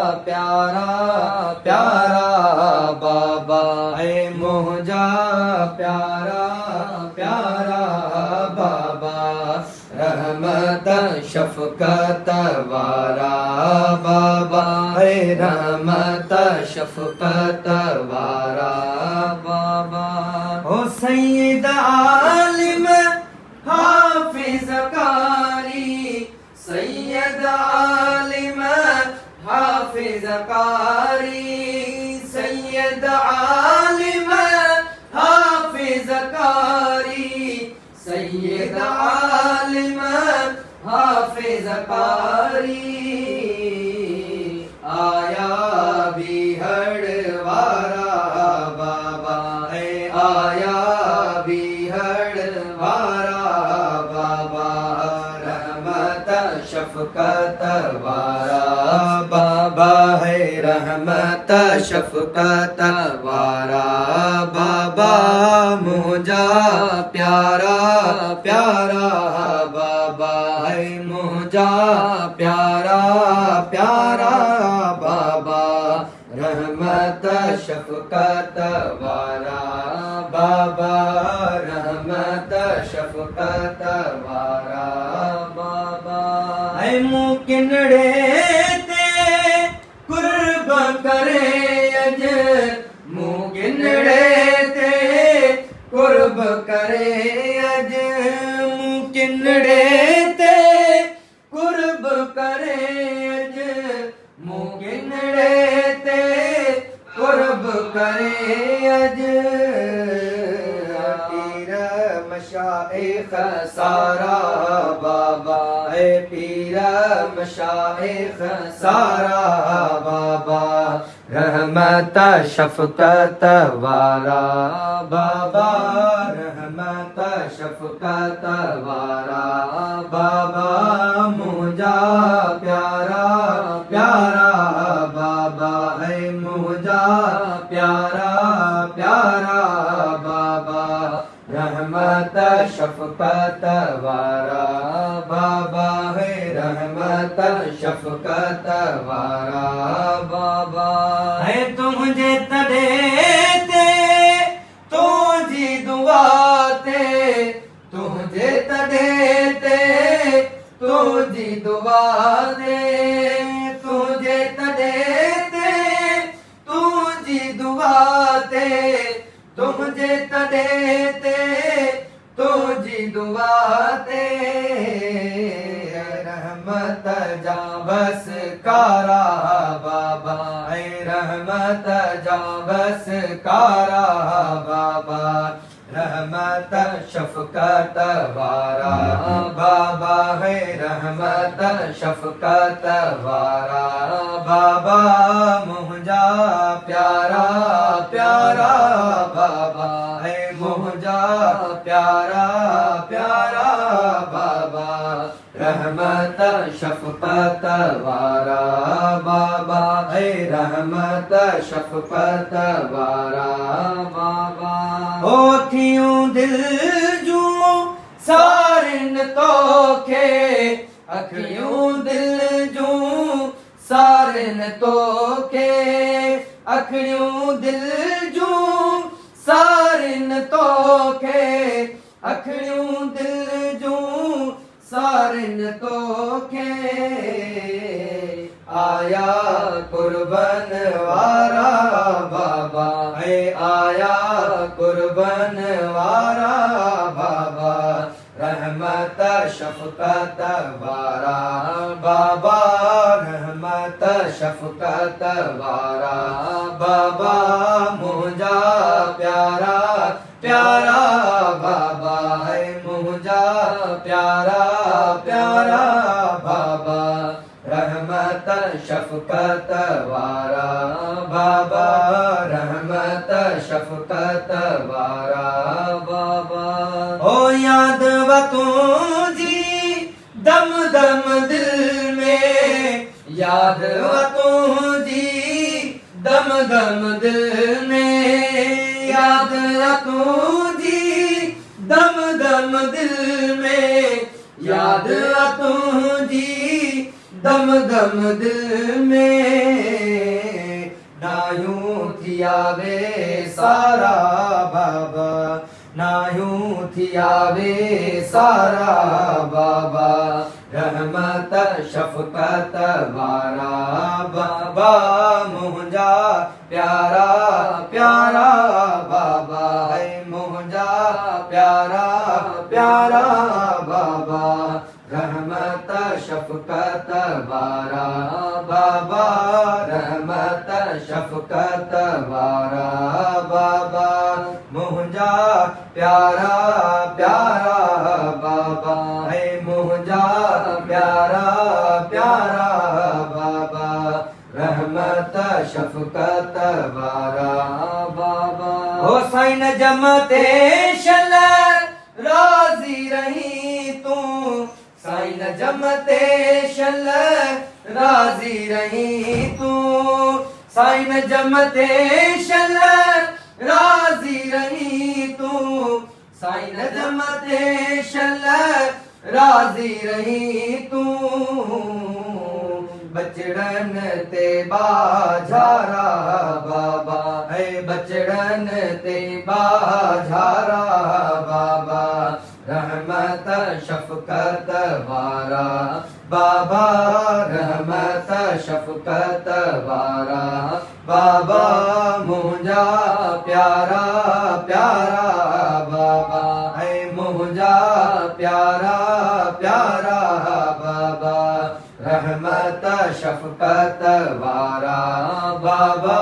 प्यारा प्यारा बाबा है मुझा प्यारा प्यारा बाबा रहमत शफकत वारा बाबा है रहमत शफकत वारा बाबा हो सैयद आलिम हाफिज कारी सैयद आलिम हाफिज कारी सैयद आलिम हाफिज कारी सैयद आलिम हाफिज कारी आया बिहड़वारा बाबा है आया बिहड़वारा बाबा रहमत शफकत वारा बाबा है रहमत शफकत वारा बाबा मुझा प्यारा प्यारा बाबा है मुझा प्यारा प्यारा बाबा रहमत शफकत वारा बाबा रहमत शफकत वारा बाबा है मुकिनड़े कुर्ब करे अज मुगिनड़े ते कुर्ब करे अज मुगिनड़े ते कुर्ब करे अज मुगिनड़े ते कुर्ब करे अज पीर मशाइख सारा बाबा है पीर मशाइख सारा बाबा रहमत शफकत वारा बाबा रहमत शफकत वारा बाबा मुझा प्यारा प्यारा बाबा है मुझा प्यारा प्यारा बाबा रहमत शफकत वारा बाबा है रहमत शफकत वारा बाबा है तुझे तड़े ते तुझी दुआ ते तुझे तड़े ते तुझी दुआ दे तुझे तड़े ते तुझी दुआ ते तुझे तड़े ते तुझी दुआ ते रहमत जा बस कारा बाबा है रहमत जा बस कारा बाबा रहमत शफकत वारा बाबा है रहमत शफकत वारा बाबा मुझा प्यारा प्यारा बाबा है मुझा प्यारा प्यारा बाबा रहमत शफकत वारा बाबा है रहमत शफकत वारा बाबा हो थियूं दिल जूं सारिन तोखे अखियूं दिल जूं सारिन तोखे अखियूं दिल जूं सारिन तोखे अखियूं दिल जूं सारिन तोखे आया कुर्बन वारा बाबा है आया कुर्बन वारा बाबा रहमत शफकत वारा बाबा रहमत शफकत वारा बाबा मुझा प्यारा प्यारा बाबा है मुझा प्यारा प्यारा बाबा रहमत शफकत वारा बाबा रहमत शफकत वारा बाबा हो याद तुझी दम दम दिल में याद तुझी दम दम दिल में याद तुझी दम दम दिल में याद तुझी दम दम दिल में थियावे सारा बाबा, नायूं थियावे सारा बाबा, रहमत शफकत वारा बाबा, मुंहिंजा प्यारा प्यारा बाबा, है मुंहिंजा प्यारा प्यारा बाबा, रहमत शफकत वारा बाबा, रहमत शफकत वारा बाबा, मुंहिंजा प्यारा प्यारा बाबा, है मुंहिंजा प्यारा प्यारा बाबा, रहमत शफकत वारा बाबा। हो साईं जमते शल राज़ी रही तूं, साईं जमते शल राज़ी रही तूं, साईं जमते शल राज़ी रही तूं, साईं जमते शल राज़ी रही तूं, बचड़न ते बाझारा बाबा, है बचड़न ते बाझारा बाबा, रहमत शफकत वारा बाबा, रहमत शफकत वारा बाबा, मुंहिंजा प्यारा प्यारा बाबा, है मुंहिंजा प्यारा प्यारा बाबा, रहमत शफकत वारा बाबा,